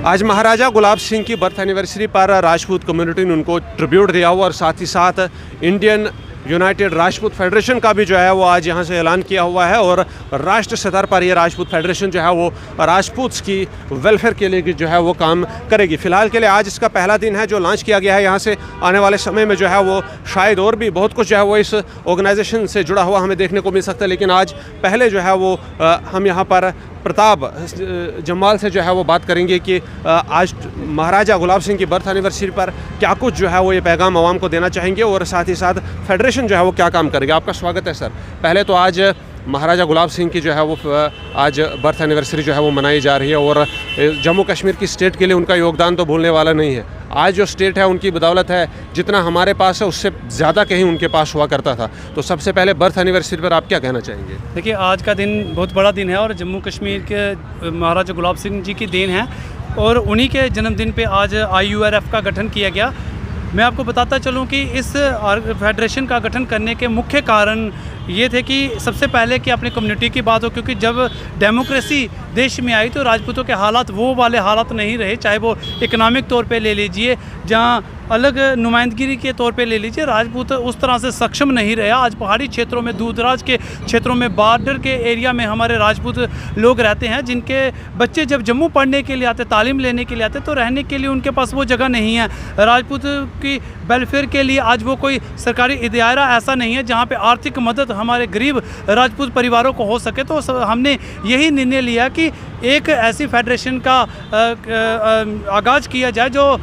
आज महाराजा गुलाब सिंह की birth anniversary पर राजपूत कम्युनिटी ने उनको ट्रिब्यूट दिया हुआ और साथ ही साथ इंडियन यूनाइटेड राजपूत फेडरेशन का भी जो है वो आज यहाँ से ऐलान किया हुआ है और राष्ट्र स्तर पर ये राजपूत फेडरेशन जो है वो राजपूत्स की वेलफेयर के लिए जो है वो काम करेगी। फ़िलहाल के लिए आज इसका पहला दिन है जो लॉन्च किया गया है। यहाँ से आने वाले समय में जो है वो शायद और भी बहुत कुछ जो है वो इस ऑर्गेनाइजेशन से जुड़ा हुआ हमें देखने को मिल सकता है, लेकिन आज पहले जो है वो हम यहाँ पर प्रताप जम्वाल से जो है वो बात करेंगे कि आज महाराजा गुलाब सिंह की बर्थ एनिवर्सरी पर क्या कुछ जो है वो ये पैगाम आवाम को देना चाहेंगे और साथ ही साथ फेडरेशन जो है वो क्या काम करेगा। आपका स्वागत है सर। पहले तो आज महाराजा गुलाब सिंह की जो है वो आज बर्थ एनिवर्सरी जो है वो मनाई जा रही है और जम्मू कश्मीर की स्टेट के लिए उनका योगदान तो भूलने वाला नहीं है। आज जो स्टेट है उनकी बदौलत है, जितना हमारे पास है उससे ज़्यादा कहीं उनके पास हुआ करता था। तो सबसे पहले बर्थ एनिवर्सरी पर आप क्या कहना चाहेंगे? देखिए, आज का दिन बहुत बड़ा दिन है और जम्मू कश्मीर के महाराजा गुलाब सिंह जी की देन है और उन्हीं के जन्मदिन पे आज IURF का गठन किया गया। मैं आपको बताता चलूं कि इस फेडरेशन का गठन करने के मुख्य कारण ये थे कि सबसे पहले कि अपनी कम्युनिटी की बात हो, क्योंकि जब डेमोक्रेसी देश में आई तो राजपूतों के हालात वो वाले हालात नहीं रहे, चाहे वो इकोनॉमिक तौर पे ले लीजिए, जहाँ अलग नुमाइंदगी के तौर पे ले लीजिए, राजपूत उस तरह से सक्षम नहीं रहे। आज पहाड़ी क्षेत्रों में, दूर दराज के क्षेत्रों में, बॉर्डर के एरिया में हमारे राजपूत लोग रहते हैं, जिनके बच्चे जब जम्मू पढ़ने के लिए आते, तालीम लेने के लिए आते, तो रहने के लिए उनके पास वो जगह नहीं है। राजपूत की वेलफेयर के लिए आज वो कोई सरकारी इदारा ऐसा नहीं है जहाँ पे आर्थिक मदद हमारे गरीब राजपूत परिवारों को हो सके। तो हमने यही निर्णय लिया कि एक ऐसी फेडरेशन का आगाज़ किया जाए जो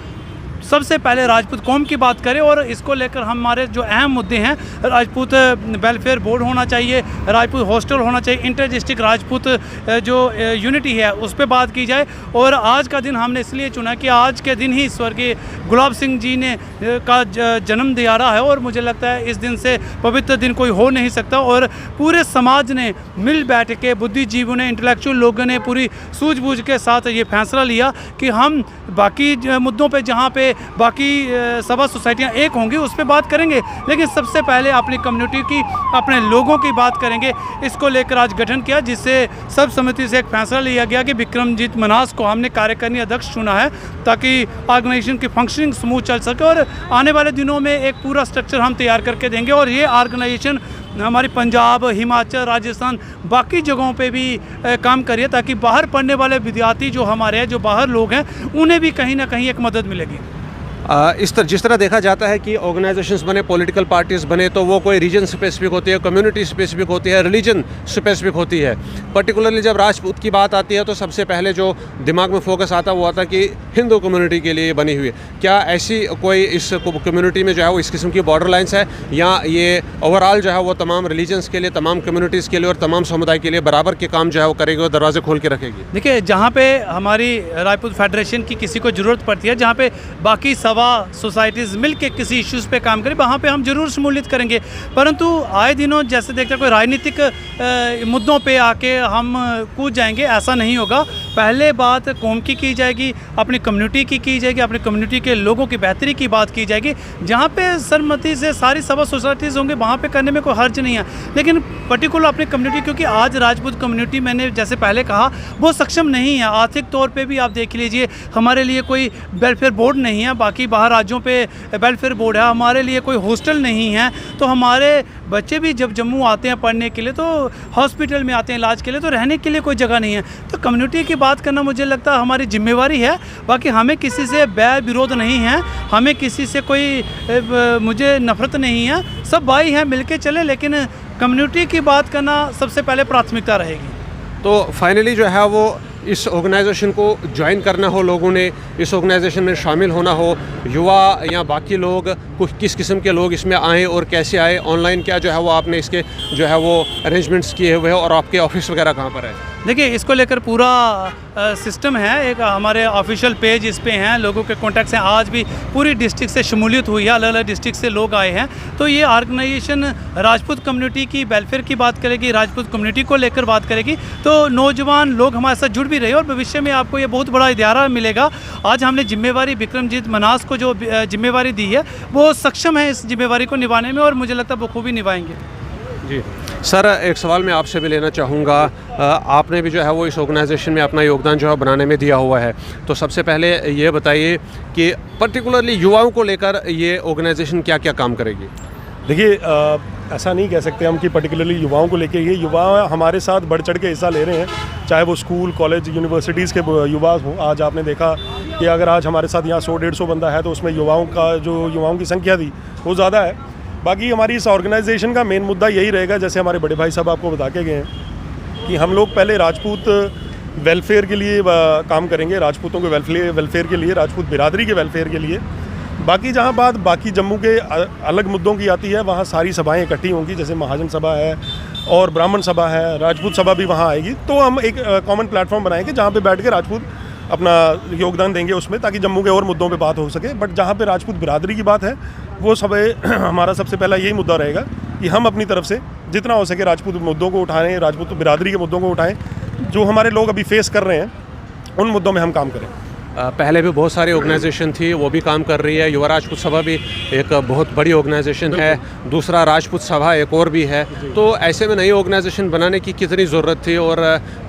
सबसे पहले राजपूत कौम की बात करें और इसको लेकर हमारे जो अहम मुद्दे हैं, राजपूत वेलफेयर बोर्ड होना चाहिए, राजपूत हॉस्टल होना चाहिए, इंटर डिस्ट्रिक्ट राजपूत जो यूनिटी है उस पर बात की जाए। और आज का दिन हमने इसलिए चुना कि आज के दिन ही स्वर्गीय गुलाब सिंह जी ने का जन्म दिहाड़ा है और मुझे लगता है इस दिन से पवित्र दिन कोई हो नहीं सकता। और पूरे समाज ने मिल बैठ के, बुद्धिजीवियों ने, इंटेलेक्चुअल लोगों ने पूरी सूझबूझ के साथ ये फैसला लिया कि हम बाकी मुद्दों पे, जहाँ पे बाकी सभा सोसाइटियाँ एक होंगी, उस पर बात करेंगे, लेकिन सबसे पहले अपनी कम्युनिटी की, अपने लोगों की बात करेंगे। इसको लेकर आज गठन किया, जिससे सब समिति से एक फैसला लिया गया कि विक्रमजीत मनास को हमने कार्यकारिणी अध्यक्ष चुना है ताकि ऑर्गेनाइजेशन की फंक्शनिंग स्मूथ चल सके। और आने वाले दिनों में एक पूरा स्ट्रक्चर हम तैयार करके देंगे और ये ऑर्गेनाइजेशन हमारी पंजाब, हिमाचल, राजस्थान, बाकी जगहों पे भी काम करिए ताकि बाहर पढ़ने वाले विद्यार्थी जो हमारे हैं, जो बाहर लोग हैं, उन्हें भी कहीं ना कहीं एक मदद मिलेगी। जिस तरह देखा जाता है कि ऑर्गेनाइजेशंस बने, पॉलिटिकल पार्टीज़ बने, तो वो कोई रीजन स्पेसिफिक होती है, कम्युनिटी स्पेसिफिक होती है, रिलीजन स्पेसिफिक होती है। पर्टिकुलरली जब राजपूत की बात आती है तो सबसे पहले जो दिमाग में फोकस आता है वो आता है कि हिंदू कम्युनिटी के लिए बनी हुई है। क्या ऐसी कोई इस कम्युनिटी में जो है वो इस किस्म की बॉर्डर लाइन्स है, या ये ओवरऑल जो है वो तमाम रिलीजन्स के लिए, तमाम कम्युनिटीज़ के लिए और तमाम समुदाय के लिए बराबर के काम जो है वो करेगी और दरवाजे खोल के रखेगी? देखिए, जहाँ पे हमारी राजपूत फेडरेशन की किसी को ज़रूरत पड़ती है, जहाँ पे बाकी सोसाइटीज़ मिल के किसी इश्यूज़ पे काम करें, वहाँ पे हम जरूर शमूलियत करेंगे। परंतु आए दिनों जैसे देखते हैं कोई राजनीतिक मुद्दों पे आके हम कूद जाएंगे, ऐसा नहीं होगा। पहले बात कौम की जाएगी, अपनी कम्युनिटी की जाएगी, अपनी कम्युनिटी के लोगों की बेहतरी की बात की जाएगी। जहाँ पे सर्वमति से सारी सभा सोसाइटीज़ होंगे वहाँ पे करने में कोई हर्ज नहीं है, लेकिन पर्टिकुलर अपनी कम्युनिटी, क्योंकि आज राजपूत कम्युनिटी, मैंने जैसे पहले कहा, वो सक्षम नहीं है। आर्थिक तौर पे भी आप देख लीजिए, हमारे लिए कोई वेलफेयर बोर्ड नहीं है, बाकी बाहर राज्यों पे वेलफेयर बोर्ड है, हमारे लिए कोई हॉस्टल नहीं है। तो हमारे बच्चे भी जब जम्मू आते हैं पढ़ने के लिए, तो हॉस्पिटल में आते हैं इलाज के लिए, तो रहने के लिए कोई जगह नहीं है। तो कम्युनिटी की बात करना मुझे लगता है हमारी जिम्मेवारी है। बाकी हमें किसी से बैर विरोध नहीं है, हमें किसी से कोई मुझे नफरत नहीं है, सब भाई हैं, मिलके चले, लेकिन कम्युनिटी की बात करना सबसे पहले प्राथमिकता रहेगी। तो फाइनली जो है वो इस ऑर्गेनाइजेशन को ज्वाइन करना हो, लोगों ने इस ऑर्गेनाइजेशन में शामिल होना हो, युवा या बाकी लोग, कुछ किस किस्म के लोग इसमें आएँ और कैसे आए, ऑनलाइन क्या जो है वो आपने इसके जो है वो अरेंजमेंट्स किए हुए हैं और आपके ऑफिस वगैरह कहाँ पर है? देखिए, इसको लेकर पूरा सिस्टम है, एक हमारे ऑफिशियल पेज इस पे हैं, लोगों के कॉन्टैक्ट्स हैं। आज भी पूरी डिस्ट्रिक्ट से शमूलियत हुई है, अलग अलग डिस्ट्रिक्ट से लोग आए हैं। तो ये ऑर्गेनाइजेशन राजपूत कम्युनिटी की वेलफेयर की बात करेगी, राजपूत कम्युनिटी को लेकर बात करेगी। तो नौजवान लोग हमारे साथ जुड़ भी रहे और भविष्य में आपको ये बहुत बड़ा इदारा मिलेगा। आज हमने जिम्मेवारी विक्रमजीत मनास को जो जिम्मेवारी दी है, वो सक्षम है इस जिम्मेवारी को निभाने में और मुझे लगता है बखूबी निभाएंगे। जी। सर, एक सवाल मैं आपसे भी लेना चाहूँगा। आपने भी जो है वो इस ऑर्गेनाइजेशन में अपना योगदान जो है बनाने में दिया हुआ है, तो सबसे पहले ये बताइए कि पर्टिकुलरली युवाओं को लेकर ये ऑर्गेनाइजेशन क्या क्या काम करेगी? देखिए, ऐसा नहीं कह सकते हम कि पर्टिकुलरली युवाओं को लेके, ये युवा हमारे साथ बढ़ चढ़ के हिस्सा ले रहे हैं, चाहे वो स्कूल, कॉलेज, यूनिवर्सिटीज़ के युवा हों। आज आपने देखा कि अगर आज हमारे साथ यहाँ 100-150 बंदा है तो उसमें युवाओं की संख्या थी वो ज़्यादा है। बाकी हमारी इस ऑर्गेनाइजेशन का मेन मुद्दा यही रहेगा, जैसे हमारे बड़े भाई साहब आपको बता के गए हैं, कि हम लोग पहले राजपूत वेलफेयर के लिए काम करेंगे, राजपूतों के वेलफेयर के लिए, राजपूत बिरादरी के वेलफेयर के लिए। बाकी जहाँ बात बाकी जम्मू के अलग मुद्दों की आती है, वहाँ सारी सभाएं इकट्ठी होंगी, जैसे महाजन सभा है और ब्राह्मण सभा है, राजपूत सभा भी वहाँ आएगी। तो हम एक कॉमन प्लेटफॉर्म बनाएंगे जहाँ पे बैठ के राजपूत अपना योगदान देंगे उसमें, ताकि जम्मू के और मुद्दों पे बात हो सके। बट जहाँ पे राजपूत बिरादरी की बात है, वो सब हमारा सबसे पहला यही मुद्दा रहेगा कि हम अपनी तरफ से जितना हो सके राजपूत मुद्दों को उठाएं, राजपूत बिरादरी के मुद्दों को उठाएं, जो हमारे लोग अभी फेस कर रहे हैं उन मुद्दों में हम काम करें। पहले भी बहुत सारी ऑर्गेनाइजेशन थी, वो भी काम कर रही है। युवा राजपूत सभा भी एक बहुत बड़ी ऑर्गेनाइजेशन है, दूसरा राजपूत सभा एक और भी है। तो ऐसे में नई ऑर्गेनाइजेशन बनाने की कितनी ज़रूरत थी, और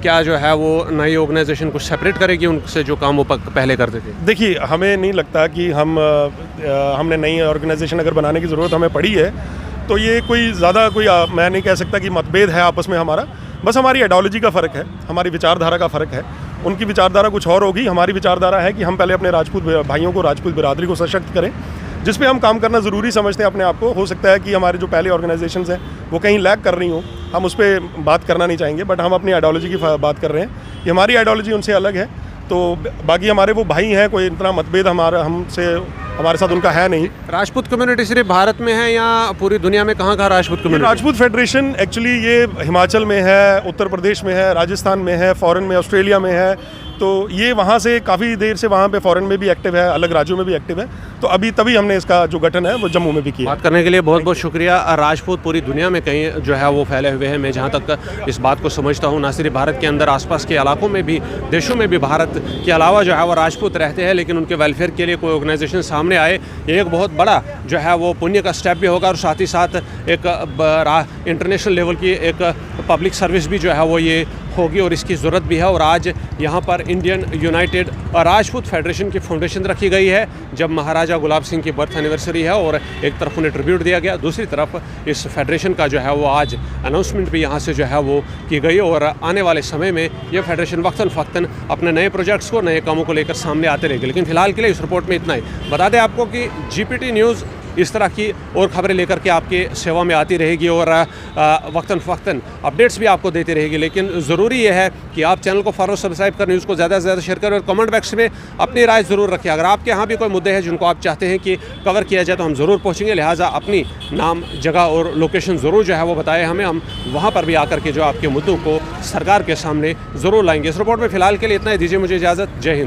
क्या जो है वो नई ऑर्गेनाइजेशन को सेपरेट करेगी उनसे जो काम वो पहले करते थे? देखिए, हमें नहीं लगता कि हमने नई ऑर्गेनाइजेशन अगर बनाने की ज़रूरत हमें पड़ी है, तो ये कोई ज़्यादा मैं नहीं कह सकता कि मतभेद है आपस में हमारा। बस हमारी आइडियोलॉजी का फ़र्क है, हमारी विचारधारा का फ़र्क है। उनकी विचारधारा कुछ और होगी, हमारी विचारधारा है कि हम पहले अपने राजपूत भाइयों को, राजपूत बिरादरी को सशक्त करें, जिस पे हम काम करना ज़रूरी समझते हैं अपने आप को। हो सकता है कि हमारे जो पहले ऑर्गेनाइजेशंस हैं वो कहीं लैग कर रही हों, हम उस पर बात करना नहीं चाहेंगे, बट हम अपनी आइडियोलॉजी की बात कर रहे हैं कि हमारी आइडियोलॉजी उनसे अलग है। तो बाकी हमारे वो भाई हैं, कोई इतना मतभेद हमारे साथ उनका है नहीं। राजपूत कम्युनिटी सिर्फ भारत में है या पूरी दुनिया में? कहाँ Rajput community? Rajput federation actually ये हिमाचल में है, उत्तर प्रदेश में है, राजस्थान में है, फॉरेन में, ऑस्ट्रेलिया में है। तो ये वहाँ से काफ़ी देर से वहाँ पे फॉरेन में भी एक्टिव है, अलग राज्यों में भी एक्टिव है। तो तभी हमने इसका जो गठन है वो जम्मू में भी किया। बात करने के लिए बहुत बहुत शुक्रिया। राजपूत पूरी दुनिया में कहीं जो है वो फैले हुए हैं। मैं जहाँ तक इस बात को समझता हूँ, ना सिर्फ भारत के अंदर, आसपास के इलाकों में भी, देशों में भी भारत के अलावा जो है वो राजपूत रहते हैं, लेकिन उनके वेलफेयर के लिए कोई ऑर्गेनाइजेशन सामने आए, ये एक बहुत बड़ा जो है वो पुण्य का स्टेप भी होगा, और साथ ही साथ एक इंटरनेशनल लेवल की एक पब्लिक सर्विस भी जो है वो ये होगी, और इसकी ज़रूरत भी है। और आज यहाँ पर इंडियन यूनाइटेड राजपूत फेडरेशन की फाउंडेशन रखी गई है, जब महाराजा गुलाब सिंह की बर्थ एनिवर्सरी है, और एक तरफ उन्हें ट्रिब्यूट दिया गया, दूसरी तरफ इस फेडरेशन का जो है वो आज अनाउंसमेंट भी यहाँ से जो है वो की गई। और आने वाले समय में यह फेडरेशन वक्तन फ़क्तन अपने नए प्रोजेक्ट्स को, नए कामों को लेकर सामने आते रहेगी। लेकिन फ़िलहाल के लिए इस रिपोर्ट में इतना ही। बता दें आपको कि GPT न्यूज़ इस तरह की और ख़बरें लेकर के आपके सेवा में आती रहेगी, और वक्तन फ़क्तन अपडेट्स भी आपको देती रहेगी। लेकिन ज़रूरी यह है कि आप चैनल को फॉलो, सब्सक्राइब कर, न्यूज़ को ज़्यादा से ज़्यादा शेयर करें, और कमेंट बॉक्स में अपनी राय ज़रूर रखें। अगर आपके यहाँ भी कोई मुद्दे हैं जिनको आप चाहते हैं कि कवर किया जाए, तो हम ज़रूर पहुँचेंगे। लिहाजा अपनी नाम, जगह और लोकेशन ज़रूर जो है वो बताएं हमें, हम वहाँ पर भी आकर के जो आपके मुद्दों को सरकार के सामने ज़रूर लाएंगे। इस रिपोर्ट में फ़िलहाल के लिए इतना ही। दीजिए मुझे इजाज़त। जय हिंद।